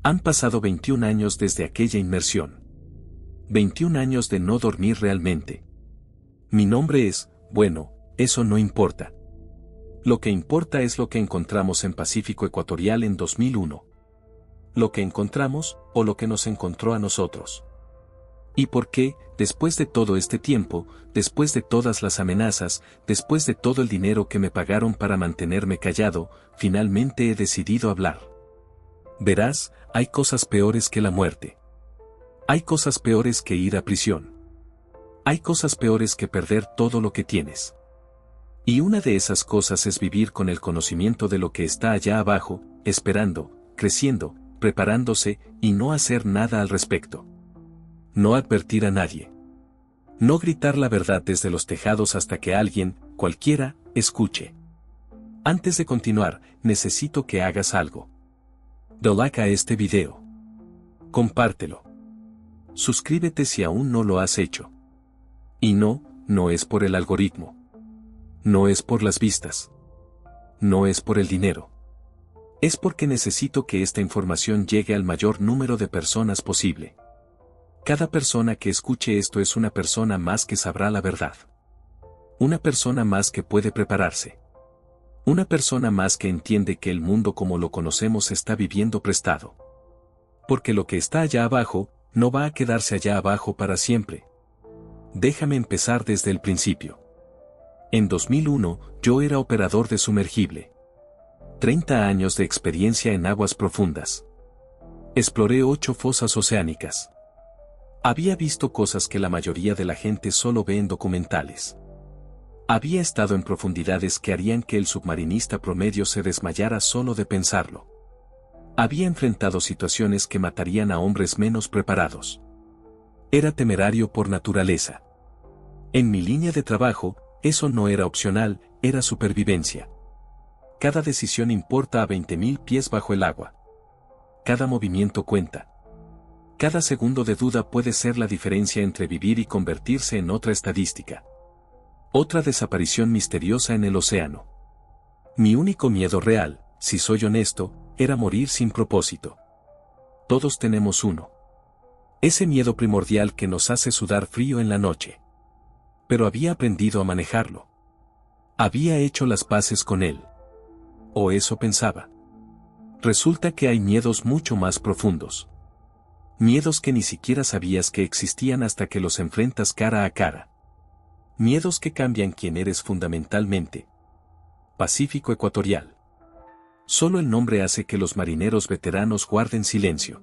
Han pasado 21 años desde aquella inmersión. 21 años de no dormir realmente. Mi nombre es, bueno, eso no importa. Lo que importa es lo que encontramos en Pacífico Ecuatorial en 2001. Lo que encontramos, o lo que nos encontró a nosotros. ¿Y por qué, después de todo este tiempo, después de todas las amenazas, después de todo el dinero que me pagaron para mantenerme callado, finalmente he decidido hablar? Verás, hay cosas peores que la muerte. Hay cosas peores que ir a prisión. Hay cosas peores que perder todo lo que tienes. Y una de esas cosas es vivir con el conocimiento de lo que está allá abajo, esperando, creciendo, preparándose, y no hacer nada al respecto. No advertir a nadie. No gritar la verdad desde los tejados hasta que alguien, cualquiera, escuche. Antes de continuar, necesito que hagas algo. Da like a este video. Compártelo. Suscríbete si aún no lo has hecho. Y no es por el algoritmo. No es por las vistas. No es por el dinero. Es porque necesito que esta información llegue al mayor número de personas posible. Cada persona que escuche esto es una persona más que sabrá la verdad. Una persona más que puede prepararse. Una persona más que entiende que el mundo como lo conocemos está viviendo prestado. Porque lo que está allá abajo, no va a quedarse allá abajo para siempre. Déjame empezar desde el principio. En 2001, yo era operador de sumergible. 30 años de experiencia en aguas profundas. Exploré 8 fosas oceánicas. Había visto cosas que la mayoría de la gente solo ve en documentales. Había estado en profundidades que harían que el submarinista promedio se desmayara solo de pensarlo. Había enfrentado situaciones que matarían a hombres menos preparados. Era temerario por naturaleza. En mi línea de trabajo, eso no era opcional, era supervivencia. Cada decisión importa a 20.000 pies bajo el agua. Cada movimiento cuenta. Cada segundo de duda puede ser la diferencia entre vivir y convertirse en otra estadística. Otra desaparición misteriosa en el océano. Mi único miedo real, si soy honesto, era morir sin propósito. Todos tenemos uno. Ese miedo primordial que nos hace sudar frío en la noche. Pero había aprendido a manejarlo. Había hecho las paces con él. O eso pensaba. Resulta que hay miedos mucho más profundos. Miedos que ni siquiera sabías que existían hasta que los enfrentas cara a cara. Miedos que cambian quién eres fundamentalmente. Pacífico Ecuatorial. Solo el nombre hace que los marineros veteranos guarden silencio.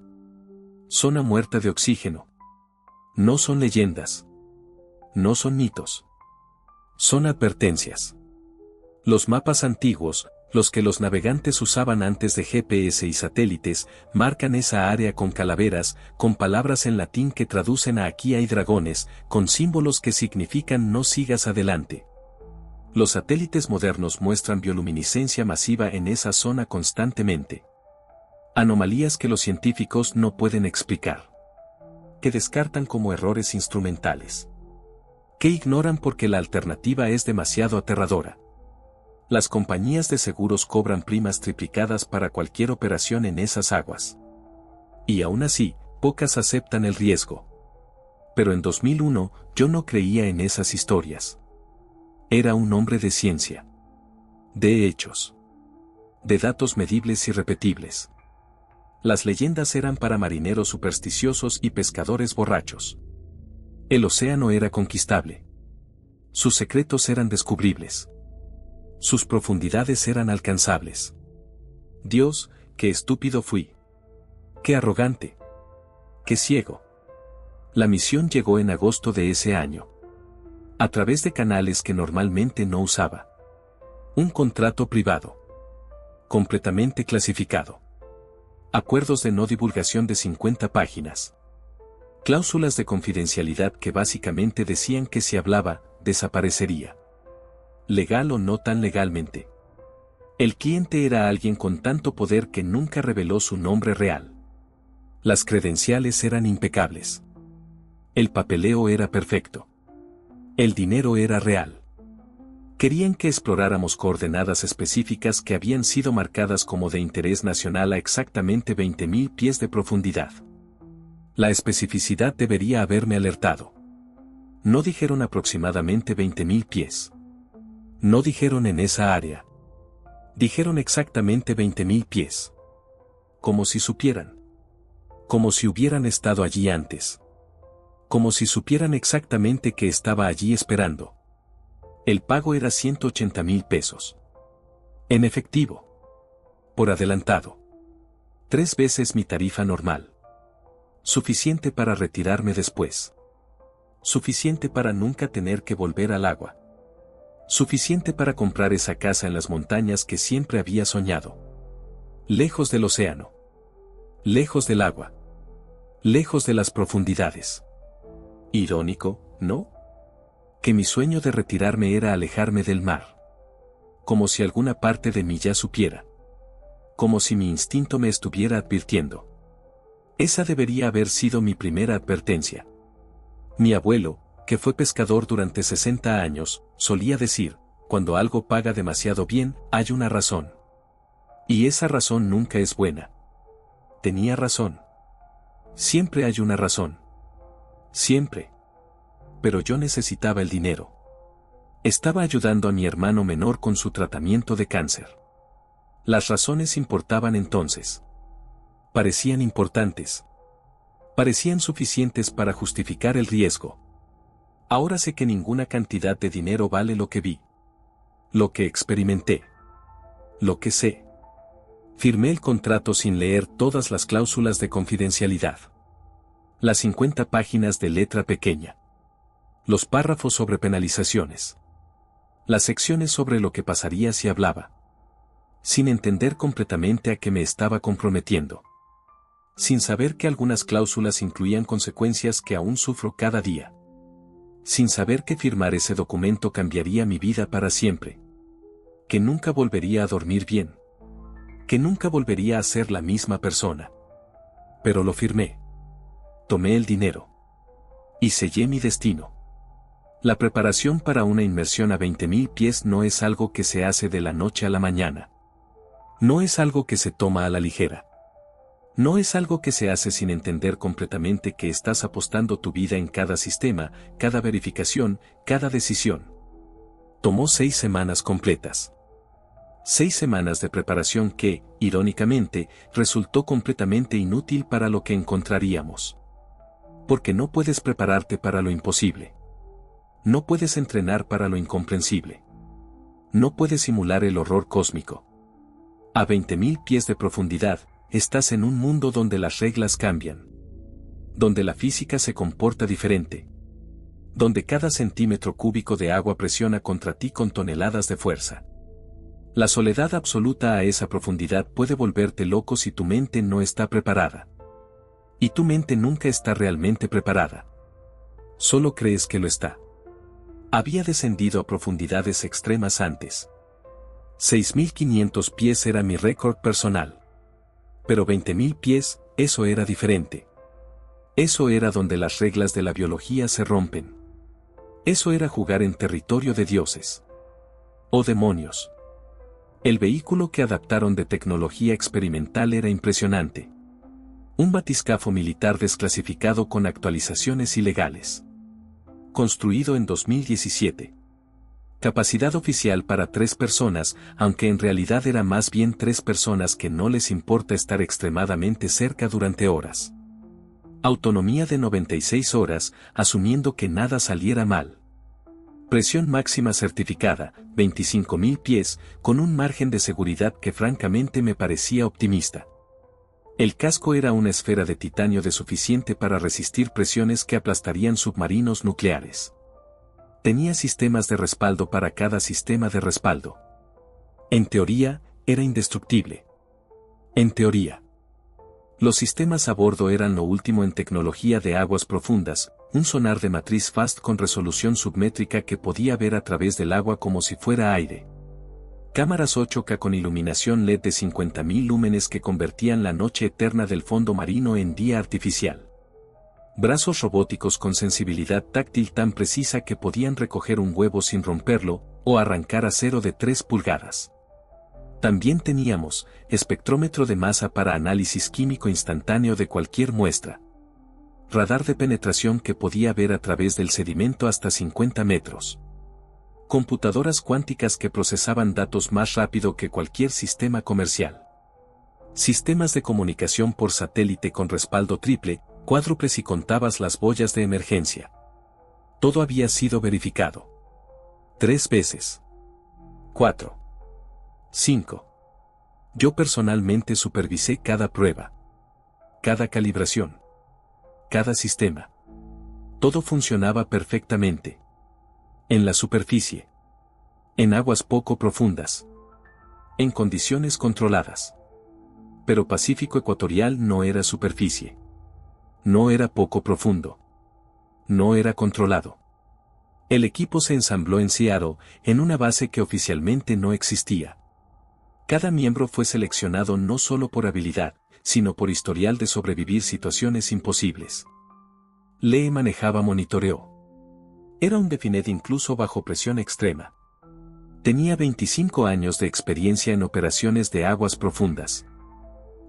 Zona muerta de oxígeno. No son leyendas. No son mitos. Son advertencias. Los mapas antiguos, los que los navegantes usaban antes de GPS y satélites, marcan esa área con calaveras, con palabras en latín que traducen a aquí hay dragones, con símbolos que significan no sigas adelante. Los satélites modernos muestran bioluminiscencia masiva en esa zona constantemente. Anomalías que los científicos no pueden explicar. Que descartan como errores instrumentales. Que ignoran porque la alternativa es demasiado aterradora. Las compañías de seguros cobran primas triplicadas para cualquier operación en esas aguas. Y aún así, pocas aceptan el riesgo. Pero en 2001, yo no creía en esas historias. Era un hombre de ciencia. De hechos. De datos medibles y repetibles. Las leyendas eran para marineros supersticiosos y pescadores borrachos. El océano era conquistable. Sus secretos eran descubribles. Sus profundidades eran alcanzables. Dios, qué estúpido fui. Qué arrogante. Qué ciego. La misión llegó en agosto de ese año. A través de canales que normalmente no usaba. Un contrato privado. Completamente clasificado. Acuerdos de no divulgación de 50 páginas. Cláusulas de confidencialidad que básicamente decían que si hablaba, desaparecería. Legal o no tan legalmente. El cliente era alguien con tanto poder que nunca reveló su nombre real. Las credenciales eran impecables. El papeleo era perfecto. El dinero era real. Querían que exploráramos coordenadas específicas que habían sido marcadas como de interés nacional a exactamente 20.000 pies de profundidad. La especificidad debería haberme alertado. No dijeron aproximadamente 20.000 pies. No dijeron en esa área. Dijeron exactamente 20.000 pies. Como si supieran. Como si hubieran estado allí antes. Como si supieran exactamente que estaba allí esperando. El pago era 180.000 pesos. En efectivo. Por adelantado. 3 veces mi tarifa normal. Suficiente para retirarme después. Suficiente para nunca tener que volver al agua. Suficiente para comprar esa casa en las montañas que siempre había soñado. Lejos del océano. Lejos del agua. Lejos de las profundidades. Irónico, ¿no? Que mi sueño de retirarme era alejarme del mar. Como si alguna parte de mí ya supiera. Como si mi instinto me estuviera advirtiendo. Esa debería haber sido mi primera advertencia. Mi abuelo, que fue pescador durante 60 años, solía decir, cuando algo paga demasiado bien, hay una razón. Y esa razón nunca es buena. Tenía razón. Siempre hay una razón. Siempre. Pero yo necesitaba el dinero. Estaba ayudando a mi hermano menor con su tratamiento de cáncer. Las razones importaban entonces. Parecían importantes. Parecían suficientes para justificar el riesgo. Ahora sé que ninguna cantidad de dinero vale lo que vi. Lo que experimenté. Lo que sé. Firmé el contrato sin leer todas las cláusulas de confidencialidad. Las 50 páginas de letra pequeña. Los párrafos sobre penalizaciones. Las secciones sobre lo que pasaría si hablaba. Sin entender completamente a qué me estaba comprometiendo. Sin saber que algunas cláusulas incluían consecuencias que aún sufro cada día. Sin saber que firmar ese documento cambiaría mi vida para siempre. Que nunca volvería a dormir bien. Que nunca volvería a ser la misma persona. Pero lo firmé. Tomé el dinero. Y sellé mi destino. La preparación para una inmersión a 20.000 pies no es algo que se hace de la noche a la mañana. No es algo que se toma a la ligera. No es algo que se hace sin entender completamente que estás apostando tu vida en cada sistema, cada verificación, cada decisión. Tomó 6 semanas completas. 6 semanas de preparación que, irónicamente, resultó completamente inútil para lo que encontraríamos. Porque no puedes prepararte para lo imposible. No puedes entrenar para lo incomprensible. No puedes simular el horror cósmico. A 20.000 pies de profundidad, estás en un mundo donde las reglas cambian. Donde la física se comporta diferente. Donde cada centímetro cúbico de agua presiona contra ti con toneladas de fuerza. La soledad absoluta a esa profundidad puede volverte loco si tu mente no está preparada. Y tu mente nunca está realmente preparada. Solo crees que lo está. Había descendido a profundidades extremas antes. 6.500 pies era mi récord personal. Pero 20.000 pies, eso era diferente. Eso era donde las reglas de la biología se rompen. Eso era jugar en territorio de dioses. O demonios. El vehículo que adaptaron de tecnología experimental era impresionante. Un batiscafo militar desclasificado con actualizaciones ilegales. Construido en 2017. Capacidad oficial para 3 personas, aunque en realidad era más bien 3 personas que no les importa estar extremadamente cerca durante horas. Autonomía de 96 horas, asumiendo que nada saliera mal. Presión máxima certificada, 25.000 pies, con un margen de seguridad que francamente me parecía optimista. El casco era una esfera de titanio de suficiente para resistir presiones que aplastarían submarinos nucleares. Tenía sistemas de respaldo para cada sistema de respaldo. En teoría, era indestructible. En teoría. Los sistemas a bordo eran lo último en tecnología de aguas profundas, un sonar de matriz FAST con resolución submétrica que podía ver a través del agua como si fuera aire. Cámaras 8K con iluminación LED de 50.000 lúmenes que convertían la noche eterna del fondo marino en día artificial. Brazos robóticos con sensibilidad táctil tan precisa que podían recoger un huevo sin romperlo, o arrancar acero de 3 pulgadas. También teníamos espectrómetro de masa para análisis químico instantáneo de cualquier muestra. Radar de penetración que podía ver a través del sedimento hasta 50 metros. Computadoras cuánticas que procesaban datos más rápido que cualquier sistema comercial. Sistemas de comunicación por satélite con respaldo triple, cuádruple si contabas las boyas de emergencia. Todo había sido verificado. 3 veces. 4. 5. Yo personalmente supervisé cada prueba. Cada calibración. Cada sistema. Todo funcionaba perfectamente. En la superficie. En aguas poco profundas. En condiciones controladas. Pero Pacífico Ecuatorial no era superficie. No era poco profundo. No era controlado. El equipo se ensambló en Seattle, en una base que oficialmente no existía. Cada miembro fue seleccionado no solo por habilidad, sino por historial de sobrevivir situaciones imposibles. Lee manejaba monitoreo. Era un Definet incluso bajo presión extrema. Tenía 25 años de experiencia en operaciones de aguas profundas.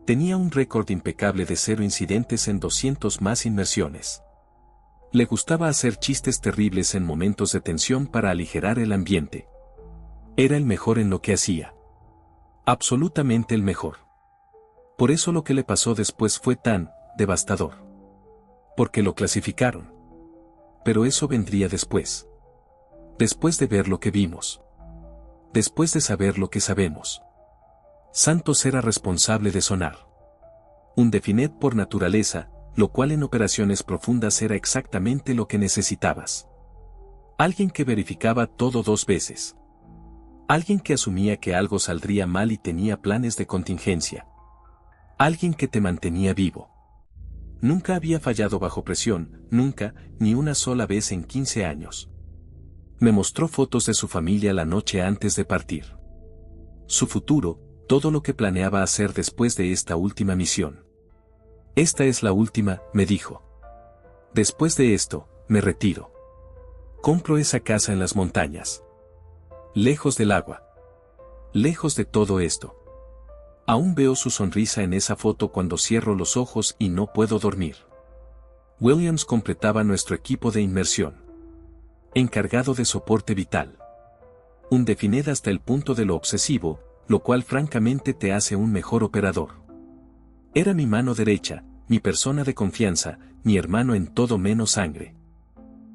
Tenía un récord impecable de 0 incidentes en 200 más inmersiones. Le gustaba hacer chistes terribles en momentos de tensión para aligerar el ambiente. Era el mejor en lo que hacía. Absolutamente el mejor. Por eso lo que le pasó después fue tan devastador. Porque lo clasificaron. Pero eso vendría después. Después de ver lo que vimos. Después de saber lo que sabemos. Santos era responsable de sonar. Un Definet por naturaleza, lo cual en operaciones profundas era exactamente lo que necesitabas. Alguien que verificaba todo 2 veces. Alguien que asumía que algo saldría mal y tenía planes de contingencia. Alguien que te mantenía vivo. Nunca había fallado bajo presión, nunca, ni una sola vez en 15 años. Me mostró fotos de su familia la noche antes de partir. Su futuro, todo lo que planeaba hacer después de esta última misión. Esta es la última, me dijo. Después de esto, me retiro. Compro esa casa en las montañas. Lejos del agua. Lejos de todo esto. Aún veo su sonrisa en esa foto cuando cierro los ojos y no puedo dormir. Williams completaba nuestro equipo de inmersión. Encargado de soporte vital. Un Definet hasta el punto de lo obsesivo, lo cual francamente te hace un mejor operador. Era mi mano derecha, mi persona de confianza, mi hermano en todo menos sangre.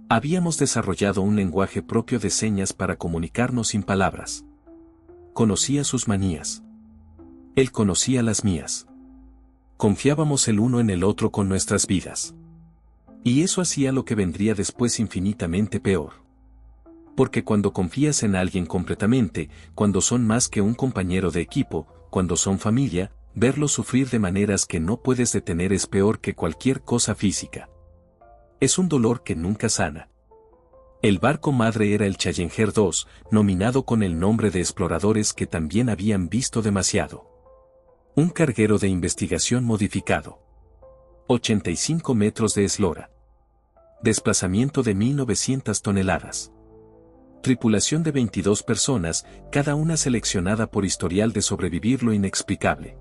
Habíamos desarrollado un lenguaje propio de señas para comunicarnos sin palabras. Conocía sus manías. Él conocía las mías. Confiábamos el uno en el otro con nuestras vidas. Y eso hacía lo que vendría después infinitamente peor. Porque cuando confías en alguien completamente, cuando son más que un compañero de equipo, cuando son familia, verlos sufrir de maneras que no puedes detener es peor que cualquier cosa física. Es un dolor que nunca sana. El barco madre era el Challenger 2, nominado con el nombre de exploradores que también habían visto demasiado. Un carguero de investigación modificado. 85 metros de eslora. Desplazamiento de 1900 toneladas. Tripulación de 22 personas, cada una seleccionada por historial de sobrevivir lo inexplicable.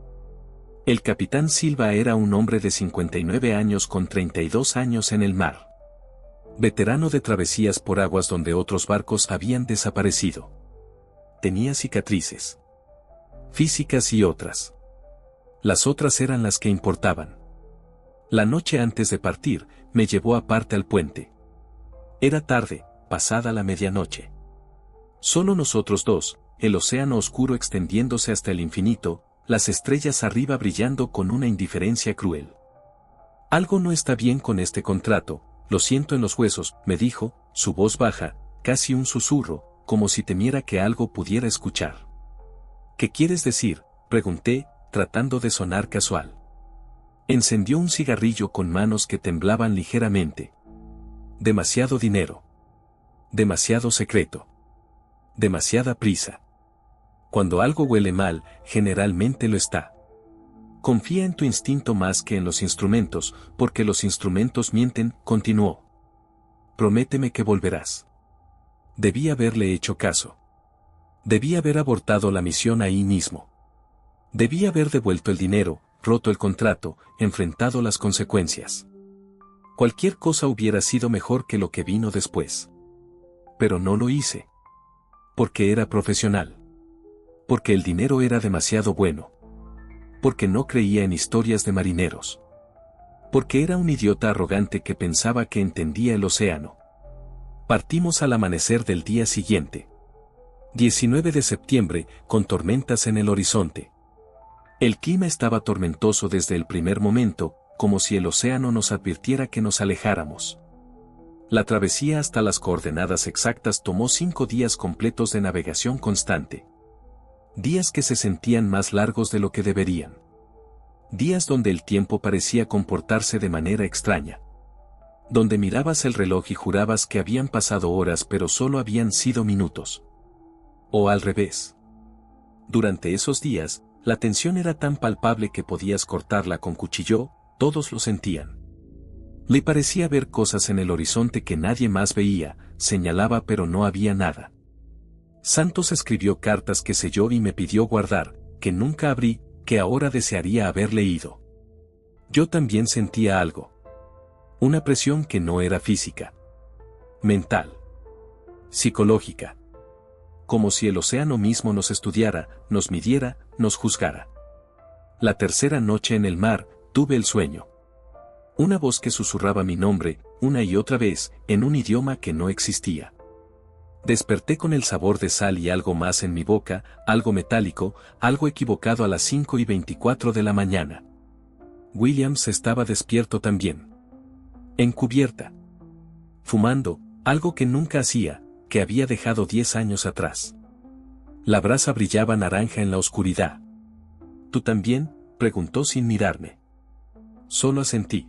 El capitán Silva era un hombre de 59 años con 32 años en el mar. Veterano de travesías por aguas donde otros barcos habían desaparecido. Tenía cicatrices. Físicas y otras. Las otras eran las que importaban. La noche antes de partir, me llevó aparte al puente. Era tarde, pasada la medianoche. Solo nosotros dos, el océano oscuro extendiéndose hasta el infinito, las estrellas arriba brillando con una indiferencia cruel. Algo no está bien con este contrato, lo siento en los huesos, me dijo, su voz baja, casi un susurro, como si temiera que algo pudiera escuchar. ¿Qué quieres decir?, pregunté, tratando de sonar casual. Encendió un cigarrillo con manos que temblaban ligeramente. Demasiado dinero. Demasiado secreto. Demasiada prisa. Cuando algo huele mal, generalmente lo está. Confía en tu instinto más que en los instrumentos, porque los instrumentos mienten, continuó. Prométeme que volverás. Debí haberle hecho caso. Debí haber abortado la misión ahí mismo. Debí haber devuelto el dinero, roto el contrato, enfrentado las consecuencias. Cualquier cosa hubiera sido mejor que lo que vino después. Pero no lo hice. Porque era profesional. Porque el dinero era demasiado bueno. Porque no creía en historias de marineros. Porque era un idiota arrogante que pensaba que entendía el océano. Partimos al amanecer del día siguiente. 19 de septiembre, con tormentas en el horizonte. El clima estaba tormentoso desde el primer momento, como si el océano nos advirtiera que nos alejáramos. La travesía hasta las coordenadas exactas tomó 5 días completos de navegación constante. Días que se sentían más largos de lo que deberían. Días donde el tiempo parecía comportarse de manera extraña. Donde mirabas el reloj y jurabas que habían pasado horas pero solo habían sido minutos. O al revés. Durante esos días, la tensión era tan palpable que podías cortarla con cuchillo, todos lo sentían. Le parecía ver cosas en el horizonte que nadie más veía, señalaba pero no había nada. Santos escribió cartas que selló y me pidió guardar, que nunca abrí, que ahora desearía haber leído. Yo también sentía algo. Una presión que no era física. Mental. Psicológica. Como si el océano mismo nos estudiara, nos midiera, nos juzgara. La tercera noche en el mar, tuve el sueño. Una voz que susurraba mi nombre, una y otra vez, en un idioma que no existía. Desperté con el sabor de sal y algo más en mi boca, algo metálico, algo equivocado a las 5:24 de la mañana. Williams estaba despierto también. En cubierta. Fumando, algo que nunca hacía, que había dejado 10 años atrás. La brasa brillaba naranja en la oscuridad. ¿Tú también?, preguntó sin mirarme. Solo asentí.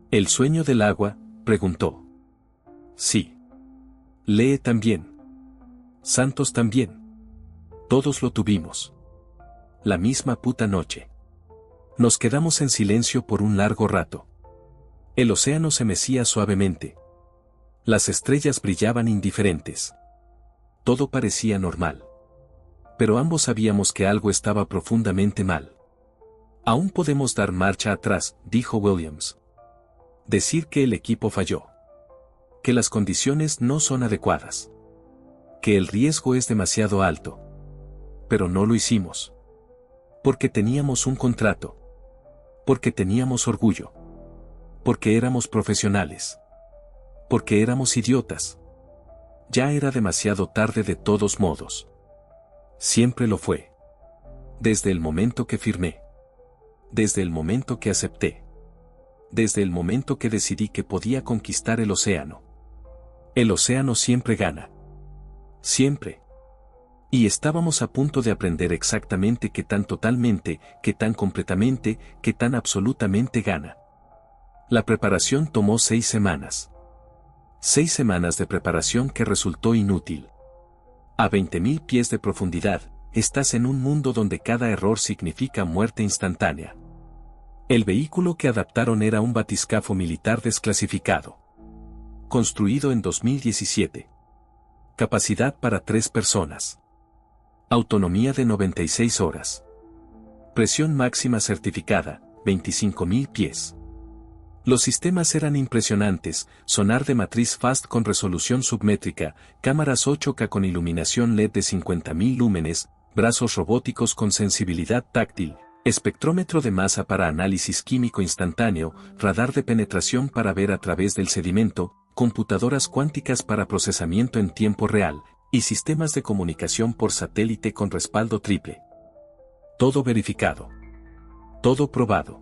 ¿El sueño del agua?, preguntó. Sí. Lee también. Santos también. Todos lo tuvimos. La misma puta noche. Nos quedamos en silencio por un largo rato. El océano se mecía suavemente. Las estrellas brillaban indiferentes. Todo parecía normal. Pero ambos sabíamos que algo estaba profundamente mal. Aún podemos dar marcha atrás, dijo Williams. Decir que el equipo falló. Que las condiciones no son adecuadas. Que el riesgo es demasiado alto. Pero no lo hicimos. Porque teníamos un contrato. Porque teníamos orgullo. Porque éramos profesionales. Porque éramos idiotas. Ya era demasiado tarde de todos modos. Siempre lo fue. Desde el momento que firmé. Desde el momento que acepté. Desde el momento que decidí que podía conquistar el océano. El océano siempre gana. Siempre. Y estábamos a punto de aprender exactamente qué tan totalmente, qué tan completamente, qué tan absolutamente gana. La preparación tomó 6 semanas. 6 semanas de preparación que resultó inútil. A 20.000 pies de profundidad, estás en un mundo donde cada error significa muerte instantánea. El vehículo que adaptaron era un batiscafo militar desclasificado. Construido en 2017. Capacidad para 3 personas. Autonomía de 96 horas. Presión máxima certificada, 25.000 pies. Los sistemas eran impresionantes, sonar de matriz FAST con resolución submétrica, cámaras 8K con iluminación LED de 50.000 lúmenes, brazos robóticos con sensibilidad táctil, espectrómetro de masa para análisis químico instantáneo, radar de penetración para ver a través del sedimento, computadoras cuánticas para procesamiento en tiempo real, y sistemas de comunicación por satélite con respaldo triple. Todo verificado. Todo probado.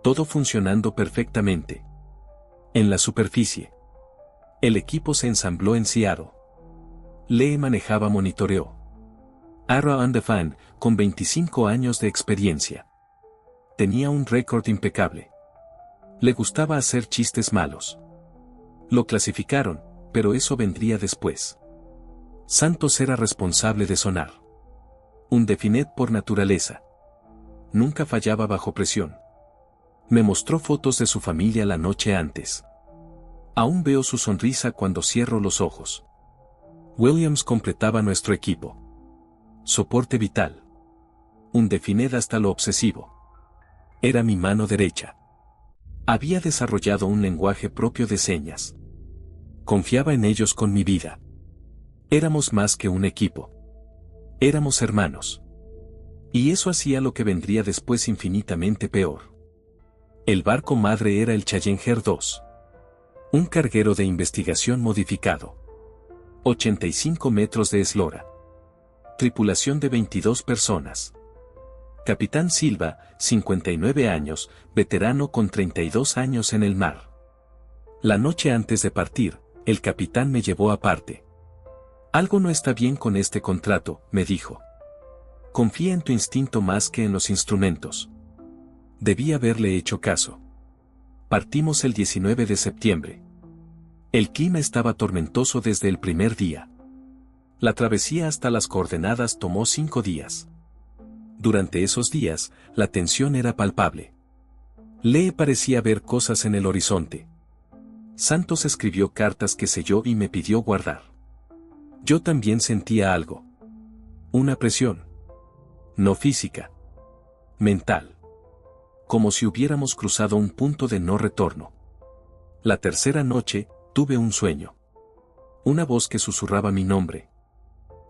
Todo funcionando perfectamente. En la superficie. El equipo se ensambló en Seattle. Lee manejaba monitoreo. Arrow and the Fan, con 25 años de experiencia. Tenía un récord impecable. Le gustaba hacer chistes malos. Lo clasificaron, pero eso vendría después. Santos era responsable de sonar. Un Definet por naturaleza. Nunca fallaba bajo presión. Me mostró fotos de su familia la noche antes. Aún veo su sonrisa cuando cierro los ojos. Williams completaba nuestro equipo. Soporte vital. Un defined hasta lo obsesivo. Era mi mano derecha. Había desarrollado un lenguaje propio de señas. Confiaba en ellos con mi vida. Éramos más que un equipo. Éramos hermanos. Y eso hacía lo que vendría después infinitamente peor. El barco madre era el Challenger 2. Un carguero de investigación modificado. 85 metros de eslora. Tripulación de 22 personas. Capitán Silva, 59 años, veterano con 32 años en el mar. La noche antes de partir, el capitán me llevó aparte. Algo no está bien con este contrato, me dijo. Confía en tu instinto más que en los instrumentos. Debí haberle hecho caso. Partimos el 19 de septiembre. El clima estaba tormentoso desde el primer día. La travesía hasta las coordenadas tomó 5 días. Durante esos días, la tensión era palpable. Lee parecía ver cosas en el horizonte. Santos escribió cartas que selló y me pidió guardar. Yo también sentía algo. Una presión. No física. Mental. Como si hubiéramos cruzado un punto de no retorno. La tercera noche, tuve un sueño. Una voz que susurraba mi nombre.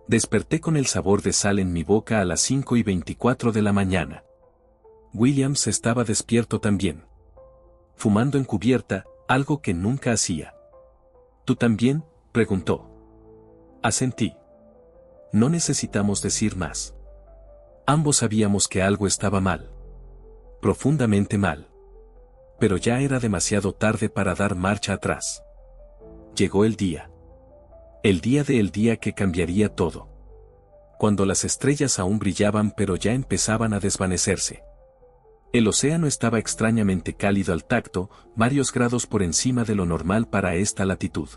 Desperté con el sabor de sal en mi boca a las 5:24 de la mañana. Williams estaba despierto también. Fumando en cubierta, algo que nunca hacía. ¿Tú también?, preguntó. Asentí. No necesitamos decir más. Ambos sabíamos que algo estaba mal. Profundamente mal. Pero ya era demasiado tarde para dar marcha atrás. Llegó el día. El día que cambiaría todo. Cuando las estrellas aún brillaban pero ya empezaban a desvanecerse. El océano estaba extrañamente cálido al tacto, varios grados por encima de lo normal para esta latitud.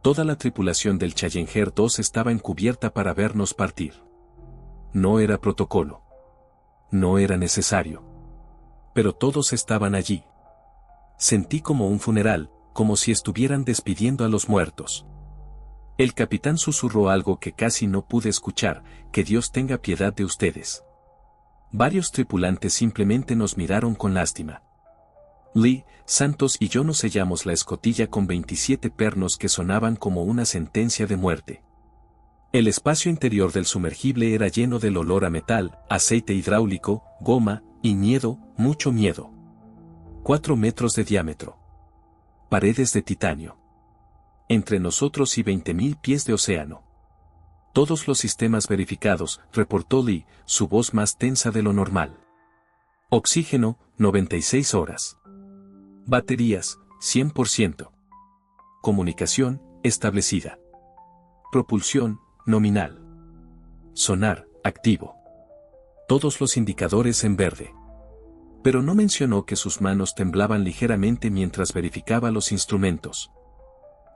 Toda la tripulación del Challenger 2 estaba encubierta para vernos partir. No era protocolo. No era necesario. Pero todos estaban allí. Sentí como un funeral, como si estuvieran despidiendo a los muertos. El capitán susurró algo que casi no pude escuchar: que Dios tenga piedad de ustedes. Varios tripulantes simplemente nos miraron con lástima. Lee, Santos y yo nos sellamos la escotilla con 27 pernos que sonaban como una sentencia de muerte. El espacio interior del sumergible era lleno del olor a metal, aceite hidráulico, goma, y miedo, mucho miedo. 4 metros de diámetro. Paredes de titanio. Entre nosotros y 20.000 pies de océano. Todos los sistemas verificados, reportó Lee, su voz más tensa de lo normal. Oxígeno, 96 horas. Baterías, 100%. Comunicación, establecida. Propulsión, nominal. Sonar, activo. Todos los indicadores en verde. Pero no mencionó que sus manos temblaban ligeramente mientras verificaba los instrumentos.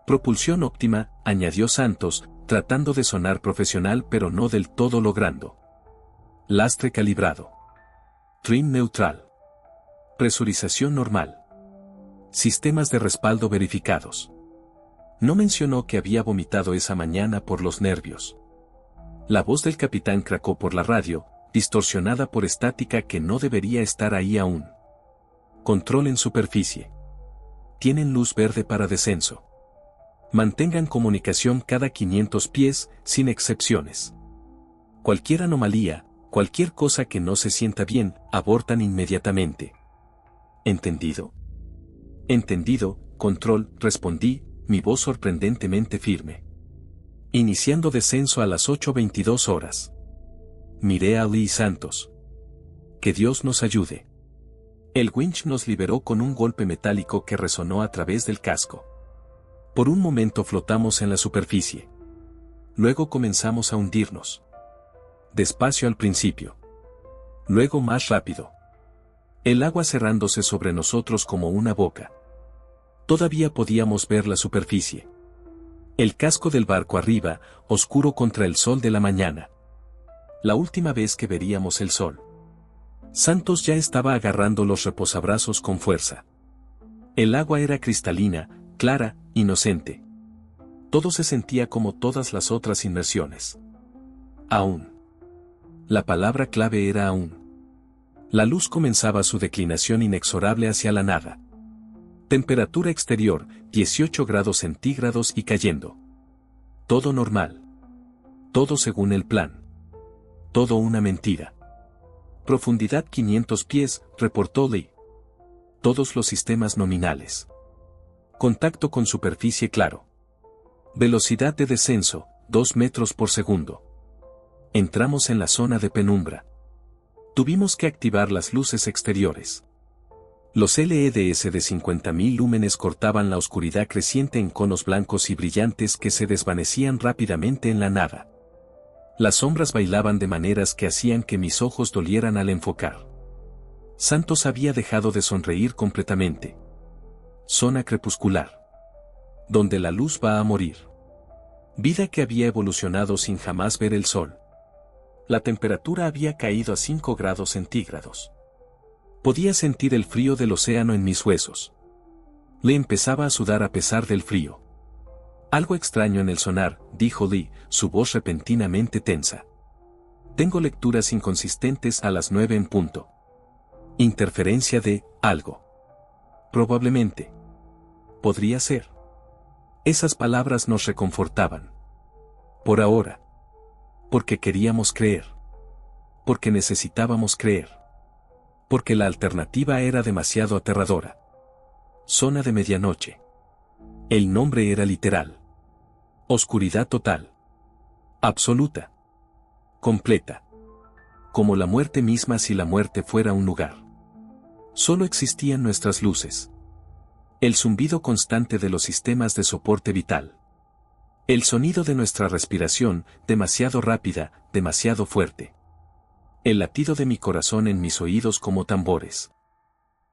Propulsión óptima, añadió Santos, tratando de sonar profesional pero no del todo logrando. Lastre calibrado. Trim neutral. Presurización normal. Sistemas de respaldo verificados. No mencionó que había vomitado esa mañana por los nervios. La voz del capitán cracó por la radio, distorsionada por estática que no debería estar ahí aún. Control en superficie. Tienen luz verde para descenso. Mantengan comunicación cada 500 pies, sin excepciones. Cualquier anomalía, cualquier cosa que no se sienta bien, abortan inmediatamente. ¿Entendido? Entendido, control, respondí, mi voz sorprendentemente firme. Iniciando descenso a las 8:22 horas. Miré a Lee Santos. Que Dios nos ayude. El winch nos liberó con un golpe metálico que resonó a través del casco. Por un momento flotamos en la superficie. Luego comenzamos a hundirnos. Despacio al principio. Luego más rápido. El agua cerrándose sobre nosotros como una boca. Todavía podíamos ver la superficie. El casco del barco arriba, oscuro contra el sol de la mañana. La última vez que veríamos el sol. Santos ya estaba agarrando los reposabrazos con fuerza. El agua era cristalina, clara, inocente. Todo se sentía como todas las otras inmersiones. Aún. La palabra clave era aún. La luz comenzaba su declinación inexorable hacia la nada. Temperatura exterior, 18 grados centígrados y cayendo. Todo normal. Todo según el plan. Todo una mentira. Profundidad 500 pies, reportó Lee. Todos los sistemas nominales. Contacto con superficie claro. Velocidad de descenso, 2 metros por segundo. Entramos en la zona de penumbra. Tuvimos que activar las luces exteriores. Los LEDs de 50.000 lúmenes cortaban la oscuridad creciente en conos blancos y brillantes que se desvanecían rápidamente en la nada. Las sombras bailaban de maneras que hacían que mis ojos dolieran al enfocar. Santos había dejado de sonreír completamente. Zona crepuscular. Donde la luz va a morir. Vida que había evolucionado sin jamás ver el sol. La temperatura había caído a 5 grados centígrados. Podía sentir el frío del océano en mis huesos. Le empezaba a sudar a pesar del frío. Algo extraño en el sonar, dijo Lee, su voz repentinamente tensa. Tengo lecturas inconsistentes a las 9 en punto. Interferencia de algo. Probablemente. Podría ser. Esas palabras nos reconfortaban. Por ahora. Porque queríamos creer. Porque necesitábamos creer. Porque la alternativa era demasiado aterradora. Zona de medianoche. El nombre era literal. Oscuridad total. Absoluta. Completa. Como la muerte misma si la muerte fuera un lugar. Solo existían nuestras luces. El zumbido constante de los sistemas de soporte vital. El sonido de nuestra respiración, demasiado rápida, demasiado fuerte. El latido de mi corazón en mis oídos como tambores.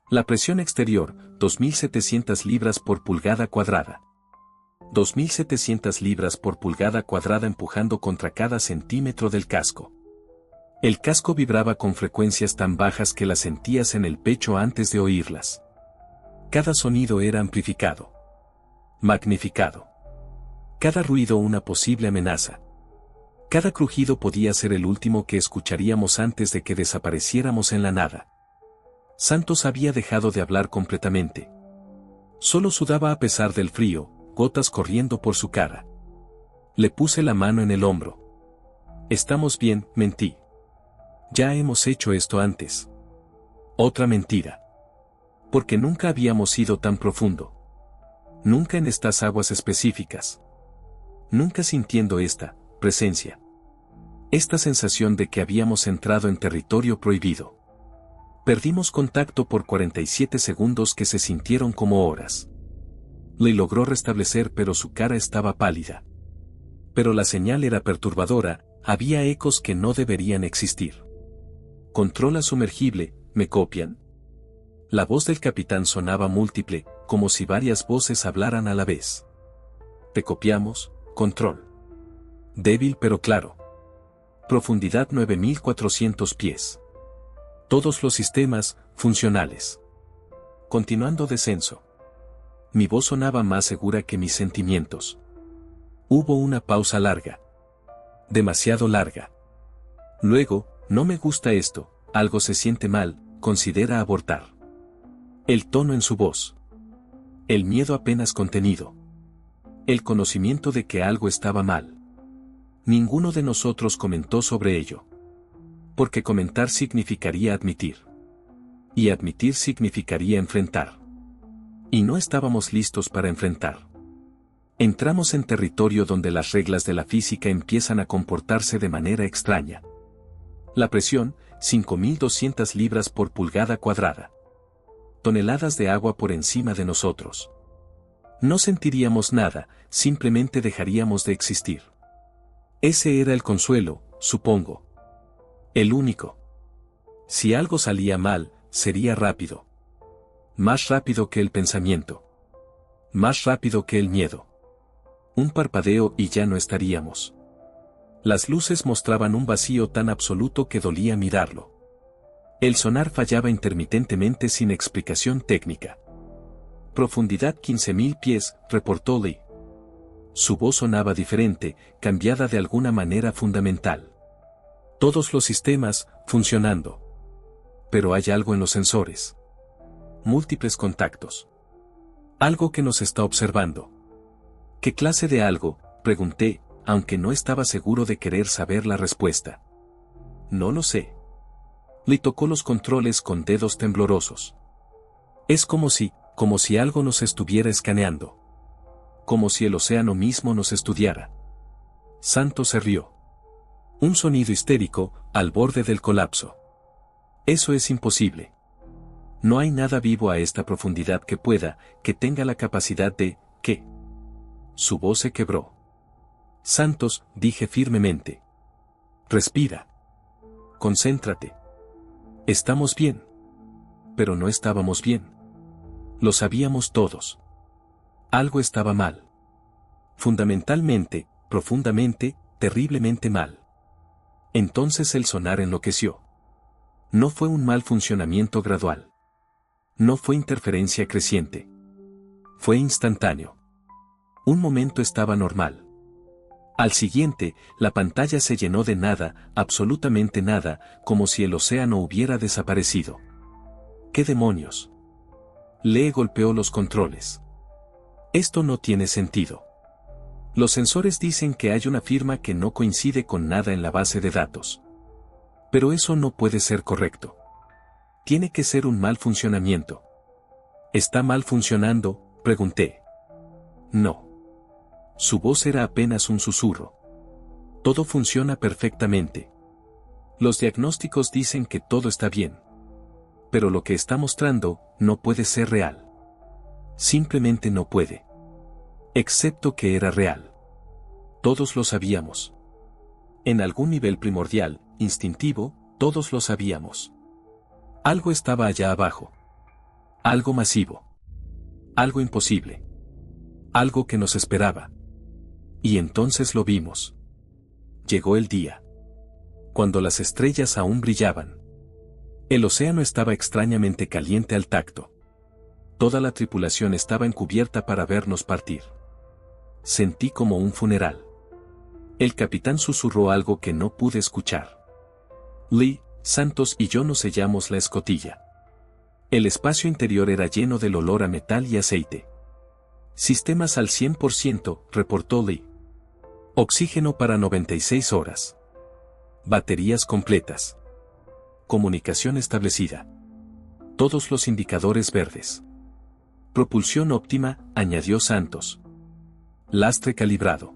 La presión exterior, 2.700 libras por pulgada cuadrada. 2.700 libras por pulgada cuadrada empujando contra cada centímetro del casco. El casco vibraba con frecuencias tan bajas que las sentías en el pecho antes de oírlas. Cada sonido era amplificado. Magnificado. Cada ruido una posible amenaza. Cada crujido podía ser el último que escucharíamos antes de que desapareciéramos en la nada. Santos había dejado de hablar completamente. Solo sudaba a pesar del frío, gotas corriendo por su cara. Le puse la mano en el hombro. Estamos bien, mentí. Ya hemos hecho esto antes. Otra mentira. Porque nunca habíamos ido tan profundo. Nunca en estas aguas específicas. Nunca sintiendo esta presencia. Esta sensación de que habíamos entrado en territorio prohibido. Perdimos contacto por 47 segundos que se sintieron como horas. Le logró restablecer pero su cara estaba pálida. Pero la señal era perturbadora, había ecos que no deberían existir. Controla sumergible, ¿me copian? La voz del capitán sonaba múltiple, como si varias voces hablaran a la vez. Te copiamos, control. Débil pero claro. Profundidad 9.400 pies. Todos los sistemas, funcionales. Continuando descenso. Mi voz sonaba más segura que mis sentimientos. Hubo una pausa larga. Demasiado larga. Luego, no me gusta esto, algo se siente mal, considera abortar. El tono en su voz. El miedo apenas contenido. El conocimiento de que algo estaba mal. Ninguno de nosotros comentó sobre ello. Porque comentar significaría admitir. Y admitir significaría enfrentar. Y no estábamos listos para enfrentar. Entramos en territorio donde las reglas de la física empiezan a comportarse de manera extraña. La presión, 5.200 libras por pulgada cuadrada. Toneladas de agua por encima de nosotros. No sentiríamos nada, simplemente dejaríamos de existir. Ese era el consuelo, supongo. El único. Si algo salía mal, sería rápido. Más rápido que el pensamiento. Más rápido que el miedo. Un parpadeo y ya no estaríamos. Las luces mostraban un vacío tan absoluto que dolía mirarlo. El sonar fallaba intermitentemente sin explicación técnica. Profundidad 15.000 pies, reportó Lee. Su voz sonaba diferente, cambiada de alguna manera fundamental. Todos los sistemas, funcionando. Pero hay algo en los sensores. Múltiples contactos. Algo que nos está observando. ¿Qué clase de algo?, pregunté, aunque no estaba seguro de querer saber la respuesta. No lo sé. Lee tocó los controles con dedos temblorosos. Es como si algo nos estuviera escaneando. Como si el océano mismo nos estudiara. Santos se rió. Un sonido histérico, al borde del colapso. Eso es imposible. No hay nada vivo a esta profundidad que tenga la capacidad de, ¿qué? Su voz se quebró. Santos, dije firmemente. Respira. Concéntrate. Estamos bien. Pero no estábamos bien. Lo sabíamos todos. Algo estaba mal. Fundamentalmente, profundamente, terriblemente mal. Entonces el sonar enloqueció. No fue un mal funcionamiento gradual. No fue interferencia creciente. Fue instantáneo. Un momento estaba normal. Al siguiente, la pantalla se llenó de nada, absolutamente nada, como si el océano hubiera desaparecido. ¿Qué demonios? Lee golpeó los controles. Esto no tiene sentido. Los sensores dicen que hay una firma que no coincide con nada en la base de datos. Pero eso no puede ser correcto. Tiene que ser un mal funcionamiento. ¿Está mal funcionando?, pregunté. No. Su voz era apenas un susurro. Todo funciona perfectamente. Los diagnósticos dicen que todo está bien. Pero lo que está mostrando no puede ser real. Simplemente no puede. Excepto que era real. Todos lo sabíamos. En algún nivel primordial, instintivo, todos lo sabíamos. Algo estaba allá abajo. Algo masivo. Algo imposible. Algo que nos esperaba. Y entonces lo vimos. Llegó el día. Cuando las estrellas aún brillaban. El océano estaba extrañamente caliente al tacto. Toda la tripulación estaba encubierta para vernos partir. Sentí como un funeral. El capitán susurró algo que no pude escuchar. Lee, Santos y yo nos sellamos la escotilla. El espacio interior era lleno del olor a metal y aceite. Sistemas al 100%, reportó Lee. Oxígeno para 96 horas. Baterías completas. Comunicación establecida. Todos los indicadores verdes. Propulsión óptima, añadió Santos. Lastre calibrado.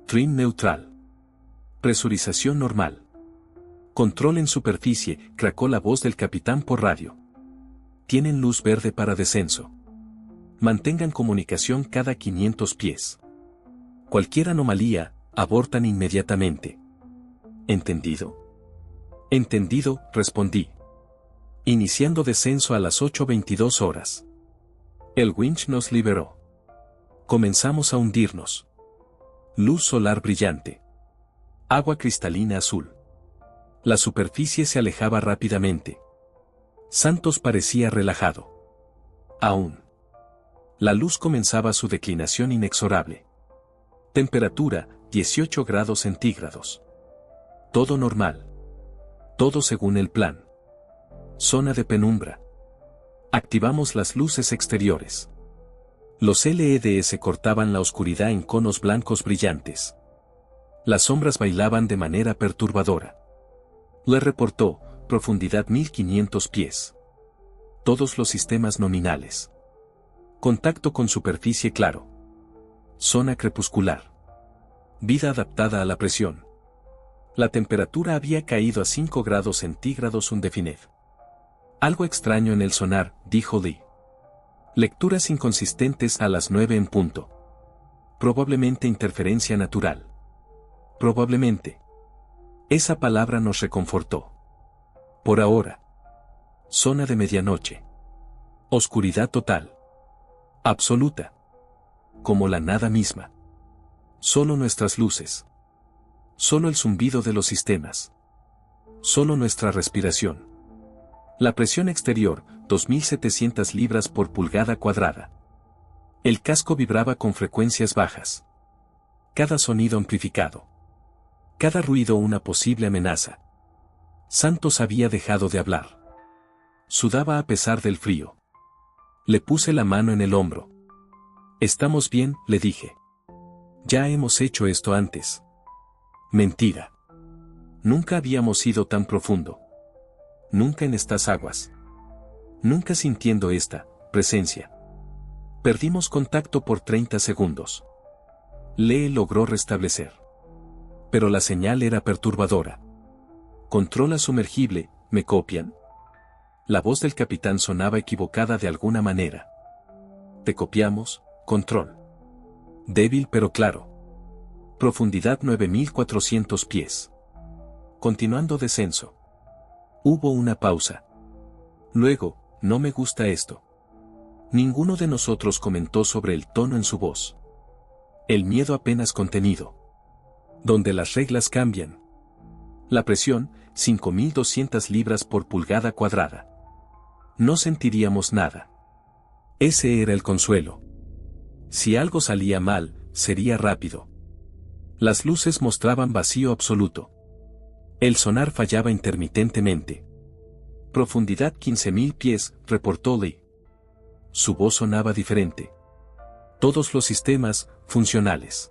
Trim neutral. Presurización normal. Control en superficie, cracó la voz del capitán por radio. Tienen luz verde para descenso. Mantengan comunicación cada 500 pies. Cualquier anomalía, abortan inmediatamente. ¿Entendido? Entendido, respondí. Iniciando descenso a las 8:22 horas. El winch nos liberó. Comenzamos a hundirnos. Luz solar brillante. Agua cristalina azul. La superficie se alejaba rápidamente. Santos parecía relajado. Aún. La luz comenzaba su declinación inexorable. Temperatura, 18 grados centígrados. Todo normal. Todo según el plan. Zona de penumbra. Activamos las luces exteriores. Los LEDs cortaban la oscuridad en conos blancos brillantes. Las sombras bailaban de manera perturbadora. Le reportó, profundidad 1500 pies. Todos los sistemas nominales. Contacto con superficie claro. Zona crepuscular. Vida adaptada a la presión. La temperatura había caído a 5 grados centígrados undefined. Algo extraño en el sonar, dijo Lee. Lecturas inconsistentes a las 9 en punto. Probablemente interferencia natural. Probablemente. Esa palabra nos reconfortó. Por ahora. Zona de medianoche. Oscuridad total. Absoluta. Como la nada misma. Solo nuestras luces. Solo el zumbido de los sistemas. Solo nuestra respiración. La presión exterior, 2700 libras por pulgada cuadrada. El casco vibraba con frecuencias bajas. Cada sonido amplificado. Cada ruido una posible amenaza. Santos había dejado de hablar. Sudaba a pesar del frío. Le puse la mano en el hombro. «Estamos bien», le dije. «Ya hemos hecho esto antes». Mentira. Nunca habíamos ido tan profundo. Nunca en estas aguas. Nunca sintiendo esta presencia. Perdimos contacto por 30 segundos. Lee logró restablecer. Pero la señal era perturbadora. «Controla sumergible, ¿me copian?». La voz del capitán sonaba equivocada de alguna manera. «Te copiamos, control». Débil pero claro. Profundidad 9400 pies. Continuando descenso. Hubo una pausa. Luego, «No me gusta esto». Ninguno de nosotros comentó sobre el tono en su voz. El miedo apenas contenido. Donde las reglas cambian. La presión, 5200 libras por pulgada cuadrada. No sentiríamos nada. Ese era el consuelo. Si algo salía mal, sería rápido. Las luces mostraban vacío absoluto. El sonar fallaba intermitentemente. «Profundidad 15.000 pies», reportó Lee. Su voz sonaba diferente. «Todos los sistemas, funcionales.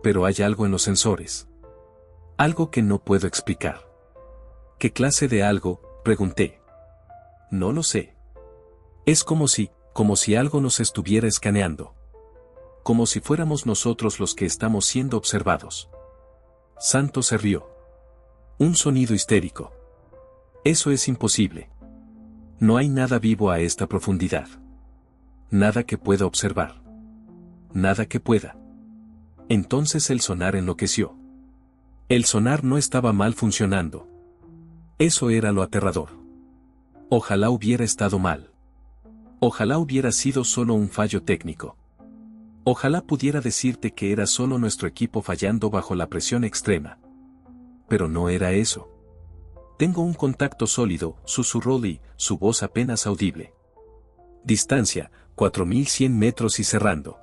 Pero hay algo en los sensores. Algo que no puedo explicar». «¿Qué clase de algo?», pregunté. «No lo sé. Es como si algo nos estuviera escaneando. Como si fuéramos nosotros los que estamos siendo observados». Santos se rió. Un sonido histérico. «Eso es imposible. No hay nada vivo a esta profundidad. Nada que pueda observar. Nada que pueda». Entonces el sonar enloqueció. El sonar no estaba mal funcionando. Eso era lo aterrador. Ojalá hubiera estado mal. Ojalá hubiera sido solo un fallo técnico. Ojalá pudiera decirte que era solo nuestro equipo fallando bajo la presión extrema. Pero no era eso. «Tengo un contacto sólido», susurró Lee, su voz apenas audible. «Distancia, 4100 metros y cerrando.